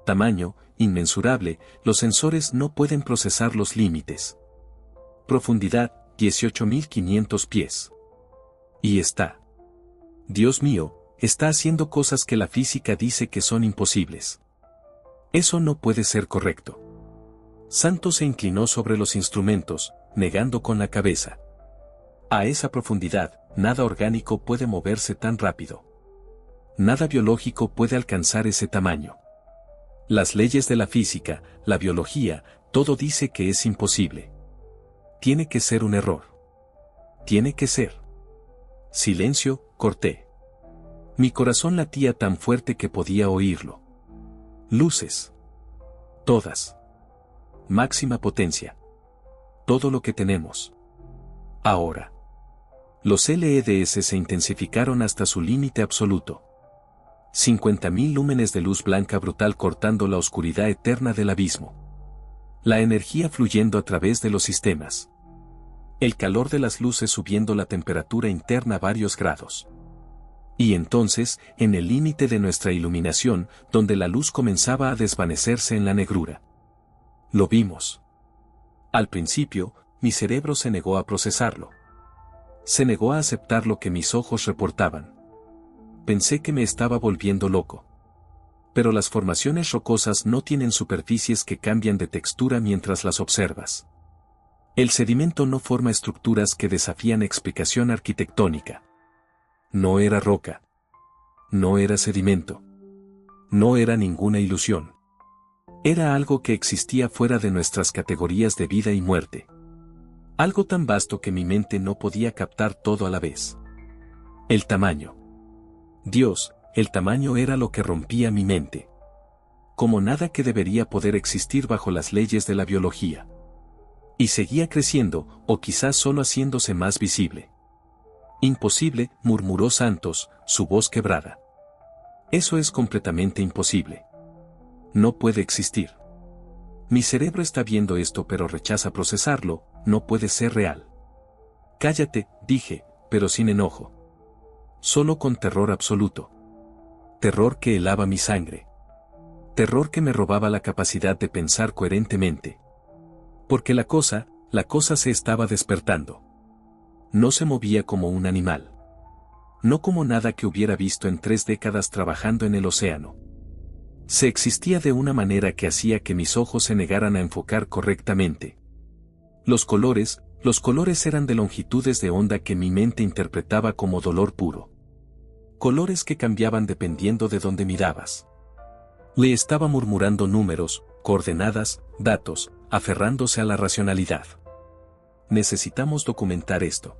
Tamaño, inmensurable, los sensores no pueden procesar los límites. Profundidad, 18.500 pies. Y está. Dios mío, está haciendo cosas que la física dice que son imposibles. Eso no puede ser correcto». Santos se inclinó sobre los instrumentos, negando con la cabeza. «A esa profundidad, nada orgánico puede moverse tan rápido. Nada biológico puede alcanzar ese tamaño. Las leyes de la física, la biología, todo dice que es imposible. Tiene que ser un error. Tiene que ser». Silencio, corté. Mi corazón latía tan fuerte que podía oírlo. Luces. Todas. Máxima potencia. Todo lo que tenemos. Ahora. Los LEDs se intensificaron hasta su límite absoluto. 50.000 lúmenes de luz blanca brutal cortando la oscuridad eterna del abismo. La energía fluyendo a través de los sistemas. El calor de las luces subiendo la temperatura interna a varios grados. Y entonces, en el límite de nuestra iluminación, donde la luz comenzaba a desvanecerse en la negrura. Lo vimos. Al principio, mi cerebro se negó a procesarlo. Se negó a aceptar lo que mis ojos reportaban. Pensé que me estaba volviendo loco. Pero las formaciones rocosas no tienen superficies que cambian de textura mientras las observas. El sedimento no forma estructuras que desafían explicación arquitectónica. No era roca. No era sedimento. No era ninguna ilusión. Era algo que existía fuera de nuestras categorías de vida y muerte. Algo tan vasto que mi mente no podía captar todo a la vez. El tamaño. Dios, el tamaño era lo que rompía mi mente. Como nada que debería poder existir bajo las leyes de la biología. Y seguía creciendo, o quizás solo haciéndose más visible. «Imposible», murmuró Santos, su voz quebrada. «Eso es completamente imposible. No puede existir. Mi cerebro está viendo esto pero rechaza procesarlo, no puede ser real». «Cállate», dije, pero sin enojo. Solo con terror absoluto. Terror que helaba mi sangre. Terror que me robaba la capacidad de pensar coherentemente. Porque la cosa se estaba despertando. No se movía como un animal. No como nada que hubiera visto en 3 décadas trabajando en el océano. Se existía de una manera que hacía que mis ojos se negaran a enfocar correctamente. Los colores eran de longitudes de onda que mi mente interpretaba como dolor puro. Colores que cambiaban dependiendo de dónde mirabas. Le estaba murmurando números, coordenadas, datos, aferrándose a la racionalidad. Necesitamos documentar esto.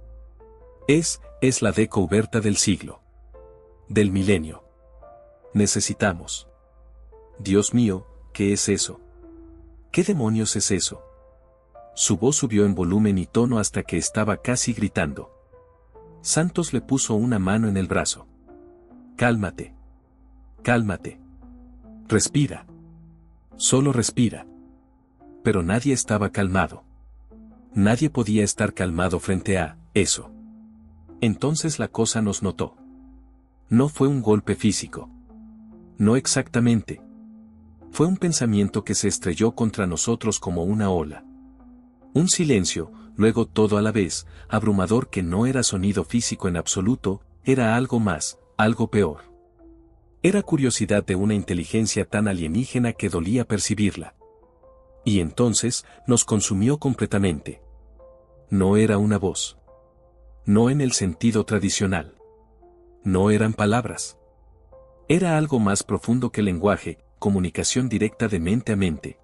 Es la descubierta del siglo. Del milenio. Necesitamos. Dios mío, ¿qué es eso? ¿Qué demonios es eso? Su voz subió en volumen y tono hasta que estaba casi gritando. Santos le puso una mano en el brazo. Cálmate. Cálmate. Respira. Solo respira. Pero nadie estaba calmado. Nadie podía estar calmado frente a eso. Entonces la cosa nos notó. No fue un golpe físico. No exactamente. Fue un pensamiento que se estrelló contra nosotros como una ola. Un silencio, luego todo a la vez, abrumador que no era sonido físico en absoluto, era algo más, algo peor. Era curiosidad de una inteligencia tan alienígena que dolía percibirla. Y entonces, nos consumió completamente. No era una voz. No en el sentido tradicional. No eran palabras. Era algo más profundo que lenguaje, comunicación directa de mente a mente.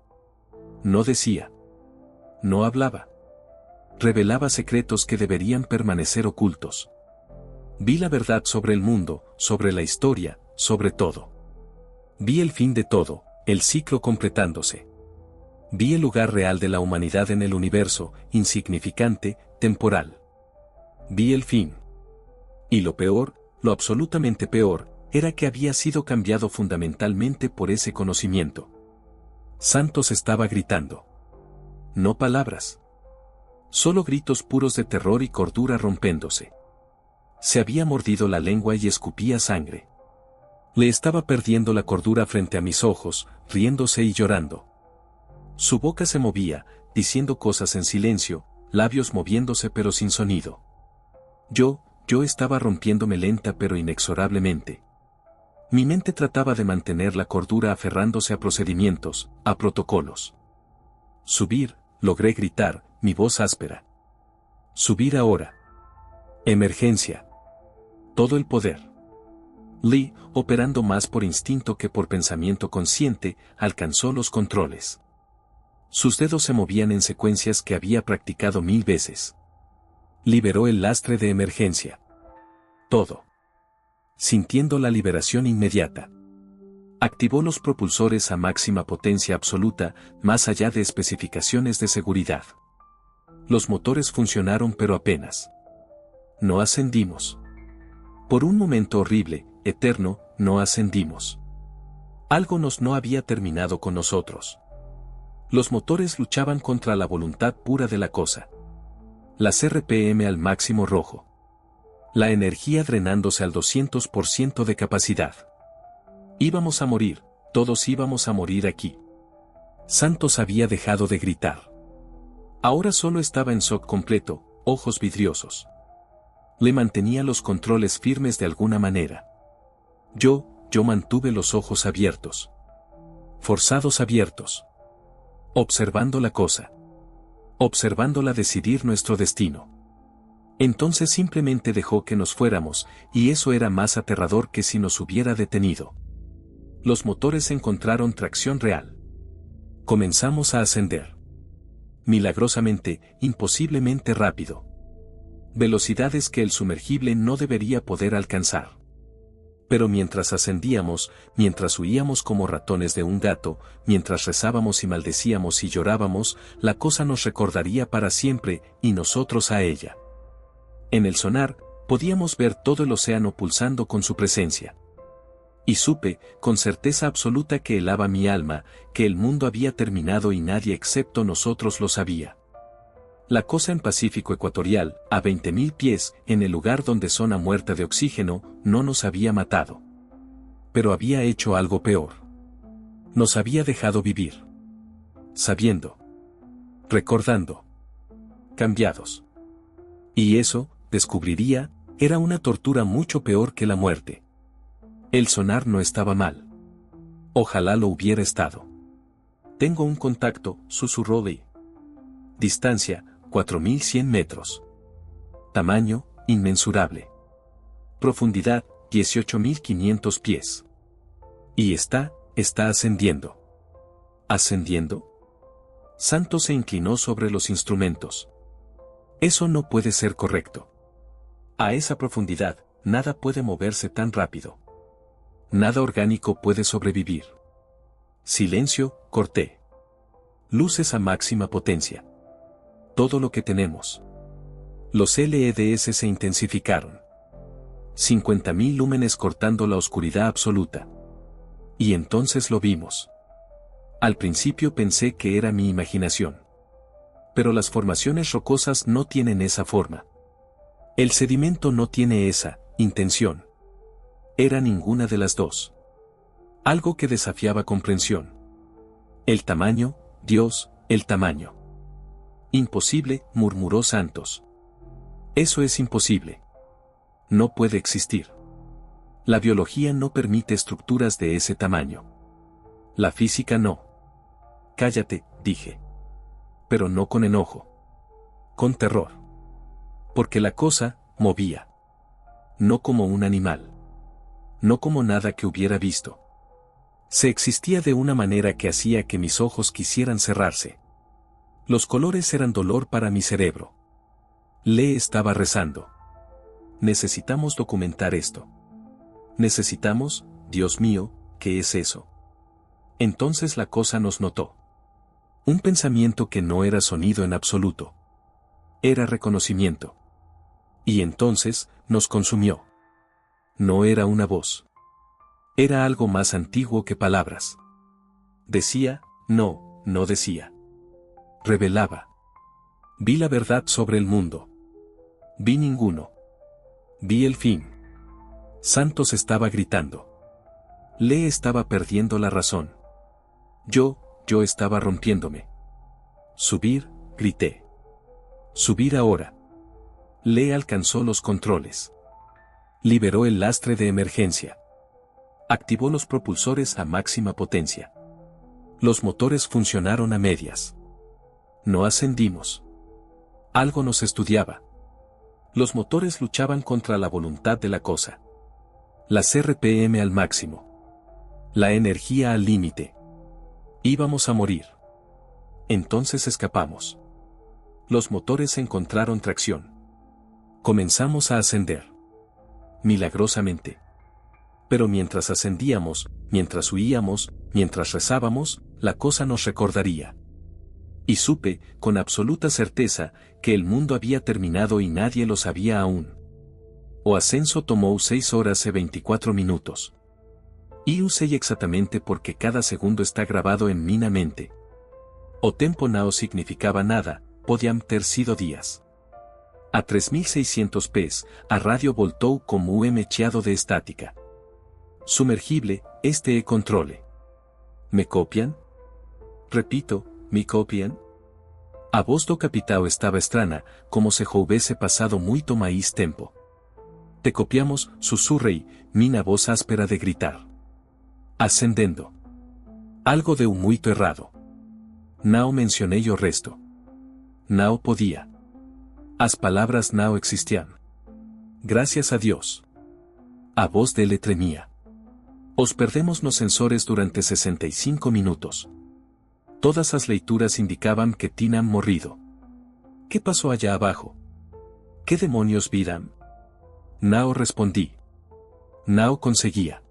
No decía. No hablaba. Revelaba secretos que deberían permanecer ocultos. Vi la verdad sobre el mundo, sobre la historia, sobre todo. Vi el fin de todo, el ciclo completándose. Vi el lugar real de la humanidad en el universo, insignificante, temporal. Vi el fin. Y lo peor, lo absolutamente peor, era que había sido cambiado fundamentalmente por ese conocimiento. Santos estaba gritando. No palabras. Solo gritos puros de terror y cordura rompéndose. Se había mordido la lengua y escupía sangre. Le estaba perdiendo la cordura frente a mis ojos, riéndose y llorando. Su boca se movía, diciendo cosas en silencio, labios moviéndose pero sin sonido. Yo estaba rompiéndome lenta pero inexorablemente. Mi mente trataba de mantener la cordura aferrándose a procedimientos, a protocolos. Subir, logré gritar, mi voz áspera. Subir ahora. Emergencia. Todo el poder. Lee, operando más por instinto que por pensamiento consciente, alcanzó los controles. Sus dedos se movían en secuencias que había practicado 1000 veces. Liberó el lastre de emergencia. Todo. Sintiendo la liberación inmediata. Activó los propulsores a máxima potencia absoluta, más allá de especificaciones de seguridad. Los motores funcionaron pero apenas. No ascendimos. Por un momento horrible, eterno, no ascendimos. Algo no había terminado con nosotros. Los motores luchaban contra la voluntad pura de la cosa. Las RPM al máximo rojo. La energía drenándose al 200% de capacidad. Íbamos a morir, todos íbamos a morir aquí. Santos había dejado de gritar. Ahora solo estaba en shock completo, ojos vidriosos. Le mantenía los controles firmes de alguna manera. Yo mantuve los ojos abiertos. Forzados abiertos. Observando la cosa. Observándola decidir nuestro destino. Entonces simplemente dejó que nos fuéramos, y eso era más aterrador que si nos hubiera detenido. Los motores encontraron tracción real. Comenzamos a ascender. Milagrosamente, imposiblemente rápido. Velocidades que el sumergible no debería poder alcanzar. Pero mientras ascendíamos, mientras huíamos como ratones de un gato, mientras rezábamos y maldecíamos y llorábamos, la cosa nos recordaría para siempre, y nosotros a ella. En el sonar, podíamos ver todo el océano pulsando con su presencia. Y supe, con certeza absoluta que helaba mi alma, que el mundo había terminado y nadie excepto nosotros lo sabía. La cosa en Pacífico Ecuatorial, a 20.000 pies, en el lugar donde zona muerta de oxígeno, no nos había matado. Pero había hecho algo peor. Nos había dejado vivir. Sabiendo. Recordando. Cambiados. Y eso, descubriría, era una tortura mucho peor que la muerte. El sonar no estaba mal. Ojalá lo hubiera estado. Tengo un contacto, susurró Lee. Distancia, 4100 metros. Tamaño, inmensurable. Profundidad, 18.500 pies. Y está ascendiendo. ¿Ascendiendo? Santos se inclinó sobre los instrumentos. Eso no puede ser correcto. A esa profundidad, nada puede moverse tan rápido. Nada orgánico puede sobrevivir. Silencio, corté. Luces a máxima potencia. Todo lo que tenemos. Los LEDs se intensificaron. 50.000 lúmenes cortando la oscuridad absoluta. Y entonces lo vimos. Al principio pensé que era mi imaginación. Pero las formaciones rocosas no tienen esa forma. El sedimento no tiene esa intención. Era ninguna de las dos. Algo que desafiaba comprensión. El tamaño, Dios, el tamaño. Imposible, murmuró Santos. Eso es imposible. No puede existir. La biología no permite estructuras de ese tamaño. La física no. Cállate, dije. Pero no con enojo. Con terror. Porque la cosa, movía. No como un animal. No como nada que hubiera visto. Se existía de una manera que hacía que mis ojos quisieran cerrarse. Los colores eran dolor para mi cerebro. Le estaba rezando. Necesitamos documentar esto. Necesitamos, Dios mío, ¿qué es eso? Entonces la cosa nos notó. Un pensamiento que no era sonido en absoluto. Era reconocimiento. Y entonces, nos consumió. No era una voz. Era algo más antiguo que palabras. Decía, no decía. Revelaba. Vi la verdad sobre el mundo. Vi ninguno. Vi el fin. Santos estaba gritando. Le estaba perdiendo la razón. Yo estaba rompiéndome. Subir, grité. Subir ahora. Le alcanzó los controles. Liberó el lastre de emergencia. Activó los propulsores a máxima potencia. Los motores funcionaron a medias. No ascendimos. Algo nos estudiaba. Los motores luchaban contra la voluntad de la cosa. Las RPM al máximo. La energía al límite. Íbamos a morir. Entonces escapamos. Los motores encontraron tracción. Comenzamos a ascender. Milagrosamente. Pero mientras ascendíamos, mientras huíamos, mientras rezábamos, la cosa nos recordaría. Y supe, con absoluta certeza, que el mundo había terminado y nadie lo sabía aún. O ascenso tomó 6 horas y 24 minutos. Y usé exactamente porque cada segundo está grabado en mi mente. O tempo now significaba nada, podían ter sido días. A 3600 pes, a radio voltou como un mecheado de estática. Sumergible, este controle. ¿Me copian? Repito, ¿me copian? A voz do capitao estaba estrana, como se houvese pasado muito máis tempo. Te copiamos, susurrei, mina voz áspera de gritar. Ascendendo. Algo de un muito errado. Não mencionei o resto. Não podía. As palabras não existían. Gracias a Dios. A voz dele tremía. Os perdemos nos sensores durante 65 minutos. Todas as leituras indicaban que tinham morrido. ¿Qué pasó allá abajo? ¿Qué demonios viram? Não respondí. Não conseguía.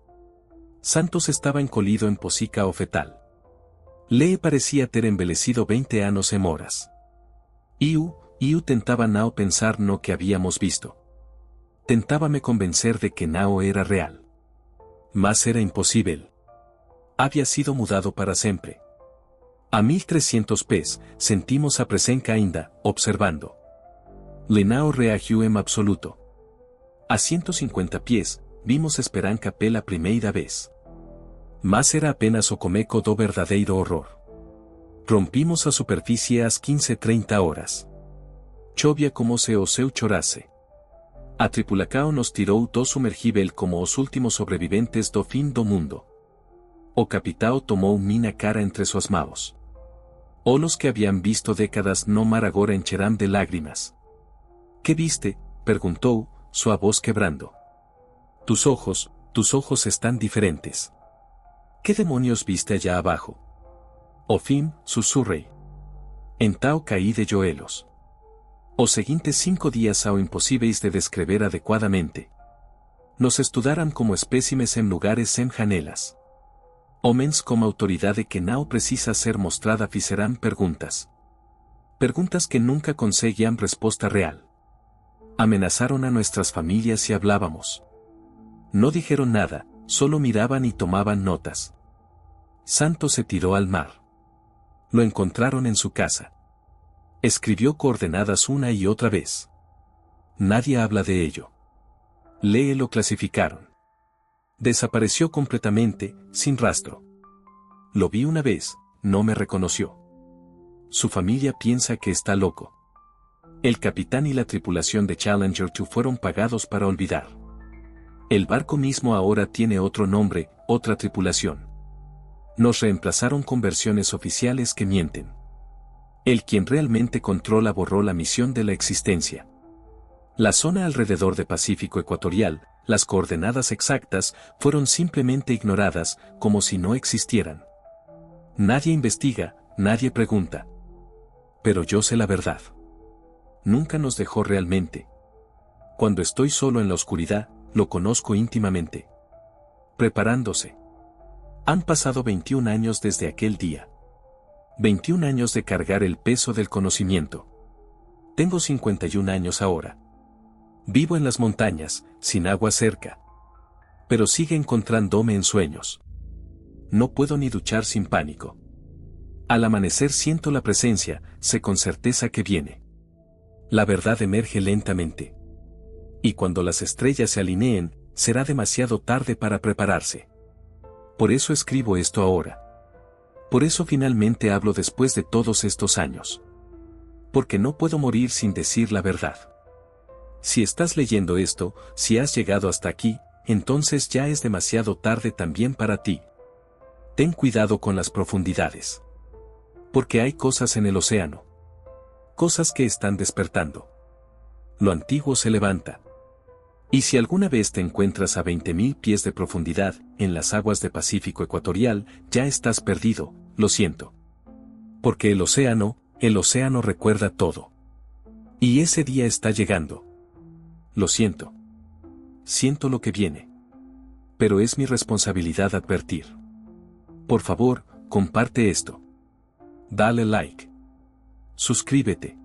Santos estaba encolido en posica o fetal. Le parecía ter envelhecido 20 anos en horas. Iu tentaba não pensar no que habíamos visto. Tentábame convencer de que Nao era real. Mas era imposible. Había sido mudado para siempre. A 1300 pes, sentimos a presença ainda, observando. Lenao reagiu en absoluto. A 150 pies, vimos Esperança pela primeira vez. Mas era apenas o começo do verdadeiro horror. Rompimos a superficie às 15:30 horas. Chovia como se o seu chorasse. A tripulação nos tirou do submergível como os últimos sobreviventes do fim do mundo. O capitão tomou minha cara entre suas mãos. Os que haviam visto décadas no mar agora encherão de lágrimas. ¿Qué viste?, perguntou, sua voz quebrando. Tus ojos están diferentes. ¿Qué demonios viste allá abajo? O fim, sussurrei. Então caí de joelhos. Os seguintes 5 dias são impossíveis de descrever adequadamente. Nos estudaram como espécimes em lugares sem janelas. Homens com autoridade que não precisa ser mostrada fizeram perguntas. Perguntas que nunca conseguían resposta real. Amenazaron a nuestras familias si hablábamos. No dijeron nada, solo miraban y tomaban notas. Santo se tiró al mar. Lo encontraron en su casa. Escribió coordenadas una y otra vez. Nadie habla de ello. Lo clasificaron. Desapareció completamente, sin rastro. Lo vi una vez, no me reconoció. Su familia piensa que está loco. El capitán y la tripulación de Challenger 2 fueron pagados para olvidar. El barco mismo ahora tiene otro nombre, otra tripulación. Nos reemplazaron con versiones oficiales que mienten. El quien realmente controla borró la misión de la existencia. La zona alrededor de Pacífico Ecuatorial, las coordenadas exactas, fueron simplemente ignoradas, como si no existieran. Nadie investiga, nadie pregunta. Pero yo sé la verdad. Nunca nos dejó realmente. Cuando estoy solo en la oscuridad, lo conozco íntimamente. Preparándose. Han pasado 21 años desde aquel día. 21 años de cargar el peso del conocimiento. Tengo 51 años ahora. Vivo en las montañas, sin agua cerca. Pero sigue encontrándome en sueños. No puedo ni duchar sin pánico. Al amanecer siento la presencia, sé con certeza que viene. La verdad emerge lentamente. Y cuando las estrellas se alineen, será demasiado tarde para prepararse. Por eso escribo esto ahora. Por eso finalmente hablo después de todos estos años. Porque no puedo morir sin decir la verdad. Si estás leyendo esto, si has llegado hasta aquí, entonces ya es demasiado tarde también para ti. Ten cuidado con las profundidades. Porque hay cosas en el océano. Cosas que están despertando. Lo antiguo se levanta. Y si alguna vez te encuentras a 20.000 pies de profundidad, en las aguas de Pacífico Ecuatorial, ya estás perdido, lo siento. Porque el océano recuerda todo. Y ese día está llegando. Lo siento. Siento lo que viene. Pero es mi responsabilidad advertir. Por favor, comparte esto. Dale like. Suscríbete.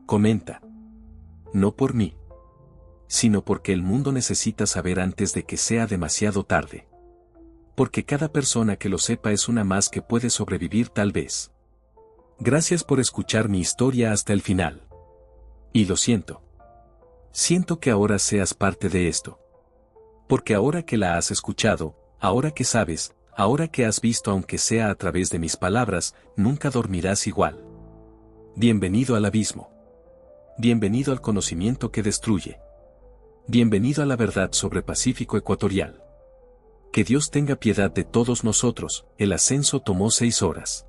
Comenta. No por mí, sino porque el mundo necesita saber antes de que sea demasiado tarde. Porque cada persona que lo sepa es una más que puede sobrevivir tal vez. Gracias por escuchar mi historia hasta el final. Y lo siento. Siento que ahora seas parte de esto. Porque ahora que la has escuchado, ahora que sabes, ahora que has visto aunque sea a través de mis palabras, nunca dormirás igual. Bienvenido al abismo. Bienvenido al conocimiento que destruye. Bienvenido a la verdad sobre Pacífico Ecuatorial. Que Dios tenga piedad de todos nosotros. El ascenso tomó 6 horas.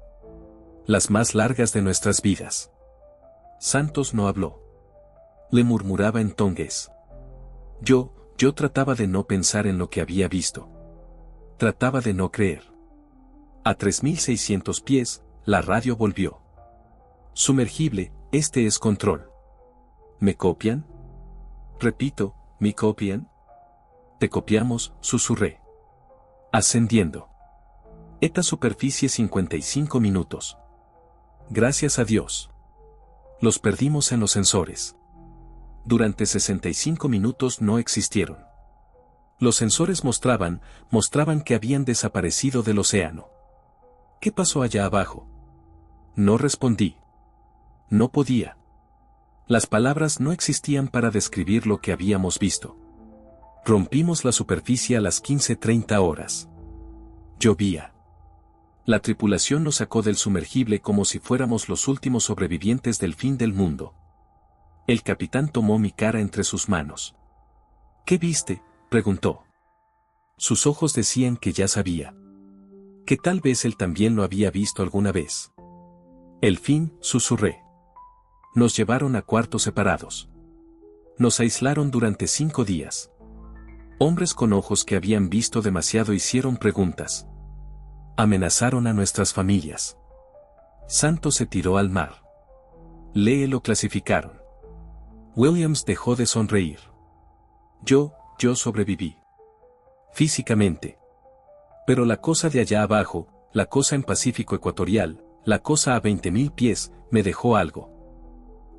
Las más largas de nuestras vidas. Santos no habló. Le murmuraba en tongués. Yo trataba de no pensar en lo que había visto. Trataba de no creer. A 3.600 pies, la radio volvió. Sumergible, este es control. ¿Me copian? Repito, ¿me copian? Te copiamos, susurré. Ascendiendo. Eta superficie 55 minutos. Gracias a Dios. Los perdimos en los sensores. Durante 65 minutos no existieron. Los sensores mostraban que habían desaparecido del océano. ¿Qué pasó allá abajo? No respondí. No podía. Las palabras no existían para describir lo que habíamos visto. Rompimos la superficie a las 15:30 horas. Llovía. La tripulación nos sacó del sumergible como si fuéramos los últimos sobrevivientes del fin del mundo. El capitán tomó mi cara entre sus manos. ¿Qué viste?, preguntó. Sus ojos decían que ya sabía. Que tal vez él también lo había visto alguna vez. El fin, susurré. Nos llevaron a cuartos separados. Nos aislaron durante 5 días. Hombres con ojos que habían visto demasiado hicieron preguntas. Amenazaron a nuestras familias. Santos se tiró al mar. Lo clasificaron. Williams dejó de sonreír. Yo sobreviví. Físicamente. Pero la cosa de allá abajo, la cosa en Pacífico Ecuatorial, la cosa a 20.000 pies, me dejó algo.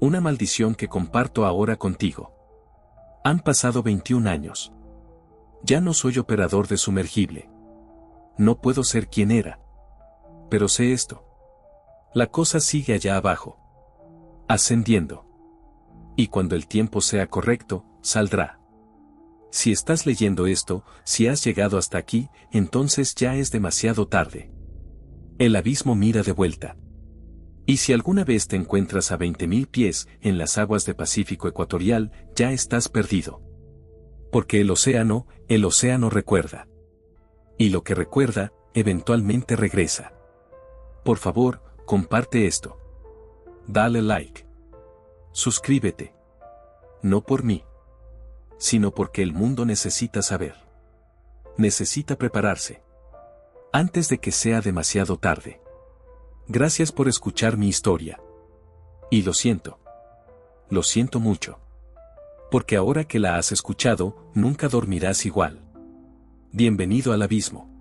Una maldición que comparto ahora contigo. Han pasado 21 años. Ya no soy operador de sumergible. No puedo ser quien era. Pero sé esto. La cosa sigue allá abajo. Ascendiendo. Y cuando el tiempo sea correcto, saldrá. Si estás leyendo esto, si has llegado hasta aquí, entonces ya es demasiado tarde. El abismo mira de vuelta. Y si alguna vez te encuentras a 20.000 pies en las aguas de Pacífico Ecuatorial, ya estás perdido. Porque el océano recuerda. Y lo que recuerda, eventualmente regresa. Por favor, comparte esto. Dale like. Suscríbete. No por mí, sino porque el mundo necesita saber. Necesita prepararse. Antes de que sea demasiado tarde. Gracias por escuchar mi historia. Y lo siento. Lo siento mucho. Porque ahora que la has escuchado, nunca dormirás igual. Bienvenido al abismo.